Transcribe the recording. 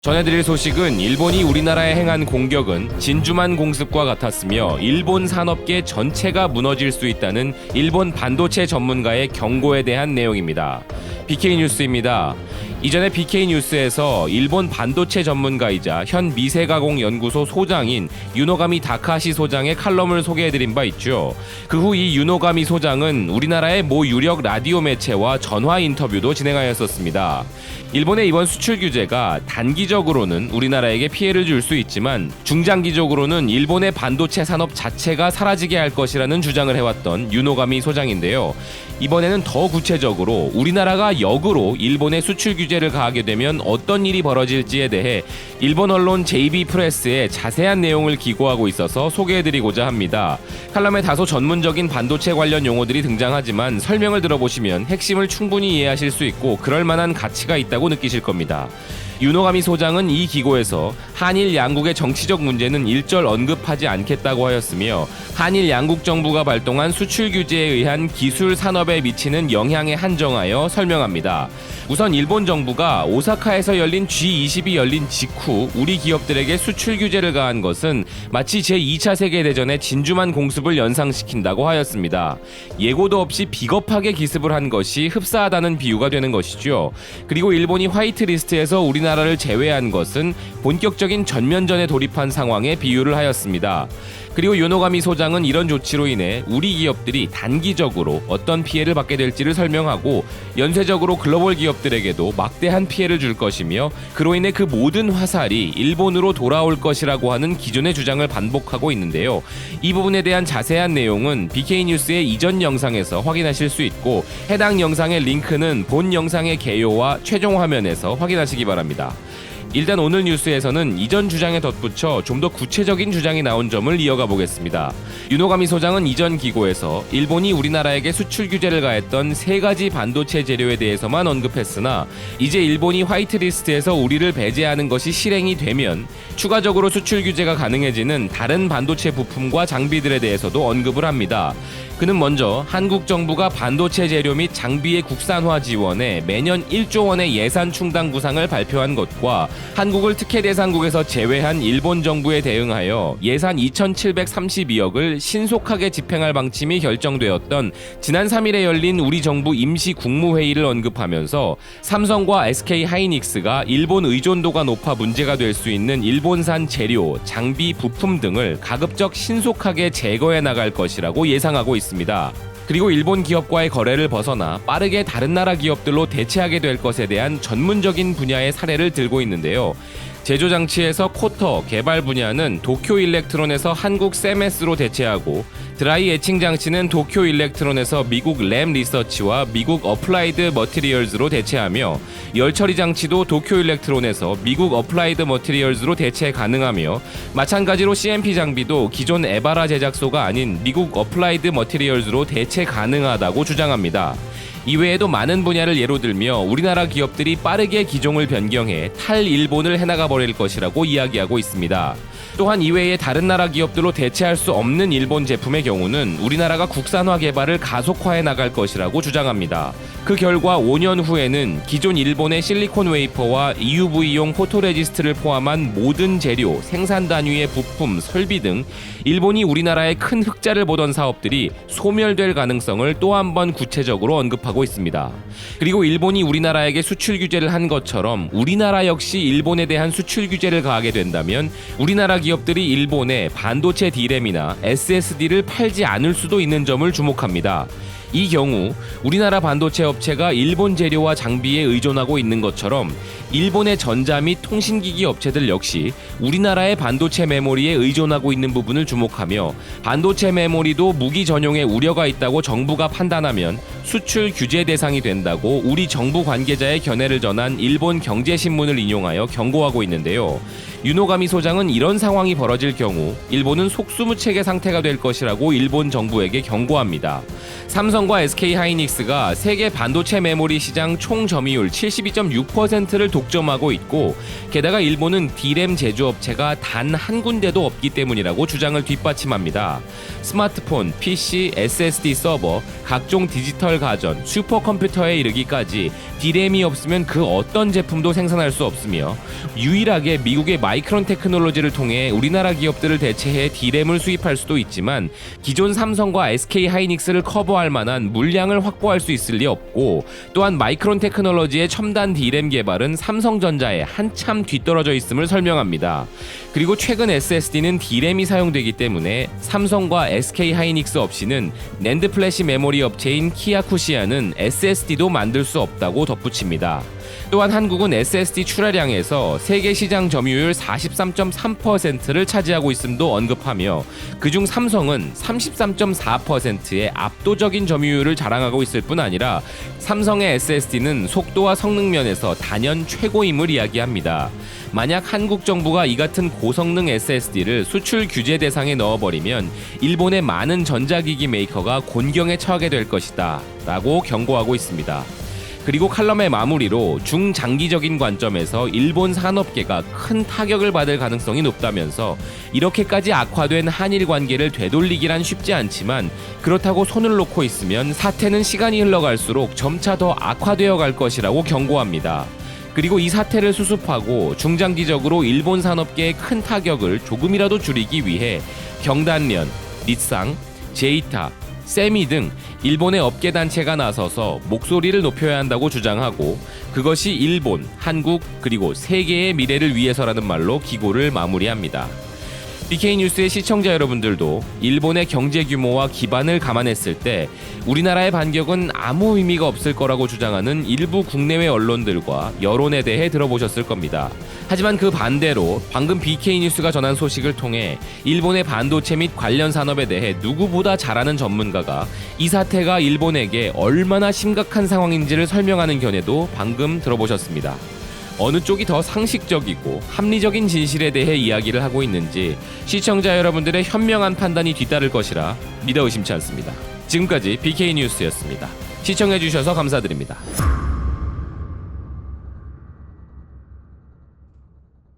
전해드릴 소식은 일본이 우리나라에 행한 공격은 진주만 공습과 같았으며 일본 산업계 전체가 무너질 수 있다는 일본 반도체 전문가의 경고에 대한 내용입니다. BK뉴스입니다. 이전에 BK뉴스에서 일본 반도체 전문가이자 현 미세가공연구소 소장인 유노가미 다카시 소장의 칼럼을 소개해드린 바 있죠. 그 후 이 유노가미 소장은 우리나라의 모 유력 라디오 매체와 전화 인터뷰도 진행하였었습니다. 일본의 이번 수출 규제가 단기적으로는 우리나라에게 피해를 줄 수 있지만 중장기적으로는 일본의 반도체 산업 자체가 사라지게 할 것이라는 주장을 해왔던 유노가미 소장인데요. 이번에는 더 구체적으로 우리나라가 역으로 일본의 수출 규제를 가하게 되면 어떤 일이 벌어질지에 대해 일본 언론 JB프레스에 자세한 내용을 기고하고 있어서 소개해드리고자 합니다. 칼럼에 다소 전문적인 반도체 관련 용어들이 등장하지만 설명을 들어보시면 핵심을 충분히 이해하실 수 있고 그럴 만한 가치가 있다고 느끼실 겁니다. 유노가미 소장은 이 기고에서 한일 양국의 정치적 문제는 일절 언급하지 않겠다고 하였으며 한일 양국 정부가 발동한 수출 규제에 의한 기술 산업에 미치는 영향에 한정하여 설명합니다. 우선 일본 정부가 오사카에서 열린 G20이 열린 직후 우리 기업들에게 수출 규제를 가한 것은 마치 제2차 세계대전의 진주만 공습을 연상시킨다고 하였습니다. 예고도 없이 비겁하게 기습을 한 것이 흡사하다는 비유가 되는 것이죠. 그리고 일본이 화이트리스트에서 우리나라를 제외한 것은 본격적인 전면전에 돌입한 상황에 비유를 하였습니다. 그리고 유노가미 소장은 이런 조치로 인해 우리 기업들이 단기적으로 어떤 피해를 받게 될지를 설명하고 연쇄적으로 글로벌 기업들에게도 막대한 피해를 줄 것이며 그로 인해 그 모든 화살이 일본으로 돌아올 것이라고 하는 기존의 주장을 반복하고 있는데요. 이 부분에 대한 자세한 내용은 BK뉴스의 이전 영상에서 확인하실 수 있고 해당 영상의 링크는 본 영상의 개요와 최종 화면에서 확인하시기 바랍니다. 일단 오늘 뉴스에서는 이전 주장에 덧붙여 좀 더 구체적인 주장이 나온 점을 이어가 보겠습니다. 유노가미 소장은 이전 기고에서 일본이 우리나라에게 수출 규제를 가했던 세 가지 반도체 재료에 대해서만 언급했으나 이제 일본이 화이트리스트에서 우리를 배제하는 것이 실행이 되면 추가적으로 수출 규제가 가능해지는 다른 반도체 부품과 장비들에 대해서도 언급을 합니다. 그는 먼저 한국 정부가 반도체 재료 및 장비의 국산화 지원에 매년 1조 원의 예산 충당 구상을 발표한 것과 한국을 특혜 대상국에서 제외한 일본 정부에 대응하여 예산 2,732억을 신속하게 집행할 방침이 결정되었던 지난 3일에 열린 우리 정부 임시 국무회의를 언급하면서 삼성과 SK 하이닉스가 일본 의존도가 높아 문제가 될 수 있는 일본산 재료, 장비, 부품 등을 가급적 신속하게 제거해 나갈 것이라고 예상하고 있습니다. 그리고 일본 기업과의 거래를 벗어나 빠르게 다른 나라 기업들로 대체하게 될 것에 대한 전문적인 분야의 사례를 들고 있는데요. 제조장치에서 코터, 개발 분야는 도쿄일렉트론에서 한국 세메스로 대체하고 드라이 에칭 장치는 도쿄일렉트론에서 미국 램 리서치와 미국 어플라이드 머티리얼즈로 대체하며 열처리 장치도 도쿄일렉트론에서 미국 어플라이드 머티리얼즈로 대체 가능하며 마찬가지로 CMP 장비도 기존 에바라 제작소가 아닌 미국 어플라이드 머티리얼즈로 대체 가능하다고 주장합니다. 이외에도 많은 분야를 예로 들며 우리나라 기업들이 빠르게 기종을 변경해 탈일본을 해나가 버릴 것이라고 이야기하고 있습니다. 또한 이외에 다른 나라 기업들로 대체할 수 없는 일본 제품의 경우는 우리나라가 국산화 개발을 가속화해 나갈 것이라고 주장합니다. 그 결과 5년 후에는 기존 일본의 실리콘 웨이퍼와 EUV용 포토레지스트를 포함한 모든 재료, 생산 단위의 부품, 설비 등 일본이 우리나라에 큰 흑자를 보던 사업들이 소멸될 가능성을 또 한 번 구체적으로 언급하고 있습니다. 그리고 일본이 우리나라에게 수출 규제를 한 것처럼 우리나라 역시 일본에 대한 수출 규제를 가하게 된다면 우리나라 기업들이 일본에 반도체 D램이나 SSD를 팔지 않을 수도 있는 점을 주목합니다. 이 경우 우리나라 반도체 업체가 일본 재료와 장비에 의존하고 있는 것처럼 일본의 전자 및 통신기기 업체들 역시 우리나라의 반도체 메모리에 의존하고 있는 부분을 주목하며 반도체 메모리도 무기 전용에 우려가 있다고 정부가 판단하면 수출 규제 대상이 된다고 우리 정부 관계자의 견해를 전한 일본 경제신문을 인용하여 경고하고 있는데요. 유노가미 소장은 이런 상황이 벌어질 경우 일본은 속수무책의 상태가 될 것이라고 일본 정부에게 경고합니다. 삼성과 SK하이닉스가 세계 반도체 메모리 시장 총 점유율 72.6%를 독점하고 있고, 게다가 일본은 D램 제조업체가 단 한 군데도 없기 때문이라고 주장을 뒷받침합니다. 스마트폰, PC, SSD 서버, 각종 디지털 가전, 슈퍼컴퓨터에 이르기까지 D램이 없으면 그 어떤 제품도 생산할 수 없으며, 유일하게 미국의 마이크론 테크놀로지를 통해 우리나라 기업들을 대체해 D램을 수입할 수도 있지만 기존 삼성과 SK하이닉스를 커버할 만한 물량을 확보할 수 있을 리 없고, 또한 마이크론 테크놀로지의 첨단 D램 개발은 삼성전자에 한참 뒤떨어져 있음을 설명합니다. 그리고 최근 SSD는 D램이 사용되기 때문에 삼성과 SK하이닉스 없이는 낸드 플래시 메모리 업체인 키야쿠시아는 SSD도 만들 수 없다고 덧붙입니다. 또한 한국은 SSD 출하량에서 세계 시장 점유율 43.3%를 차지하고 있음도 언급하며, 그중 삼성은 33.4%의 압도적인 점유율을 자랑하고 있을 뿐 아니라 삼성의 SSD는 속도와 성능 면에서 단연 최고임을 이야기합니다. 만약 한국 정부가 이 같은 고성능 SSD를 수출 규제 대상에 넣어버리면 일본의 많은 전자기기 메이커가 곤경에 처하게 될 것이다 라고 경고하고 있습니다. 그리고 칼럼의 마무리로 중장기적인 관점에서 일본 산업계가 큰 타격을 받을 가능성이 높다면서, 이렇게까지 악화된 한일 관계를 되돌리기란 쉽지 않지만 그렇다고 손을 놓고 있으면 사태는 시간이 흘러갈수록 점차 더 악화되어 갈 것이라고 경고합니다. 그리고 이 사태를 수습하고 중장기적으로 일본 산업계의 큰 타격을 조금이라도 줄이기 위해 경단련, 닛상, 제이타, 세미 등 일본의 업계 단체가 나서서 목소리를 높여야 한다고 주장하고, 그것이 일본, 한국, 그리고 세계의 미래를 위해서라는 말로 기고를 마무리합니다. BK뉴스의 시청자 여러분들도 일본의 경제 규모와 기반을 감안했을 때 우리나라의 반격은 아무 의미가 없을 거라고 주장하는 일부 국내외 언론들과 여론에 대해 들어보셨을 겁니다. 하지만 그 반대로 방금 BK뉴스가 전한 소식을 통해 일본의 반도체 및 관련 산업에 대해 누구보다 잘 아는 전문가가 이 사태가 일본에게 얼마나 심각한 상황인지를 설명하는 견해도 방금 들어보셨습니다. 어느 쪽이 더 상식적이고 합리적인 진실에 대해 이야기를 하고 있는지 시청자 여러분들의 현명한 판단이 뒤따를 것이라 믿어 의심치 않습니다. 지금까지 BK뉴스였습니다. 시청해주셔서 감사드립니다.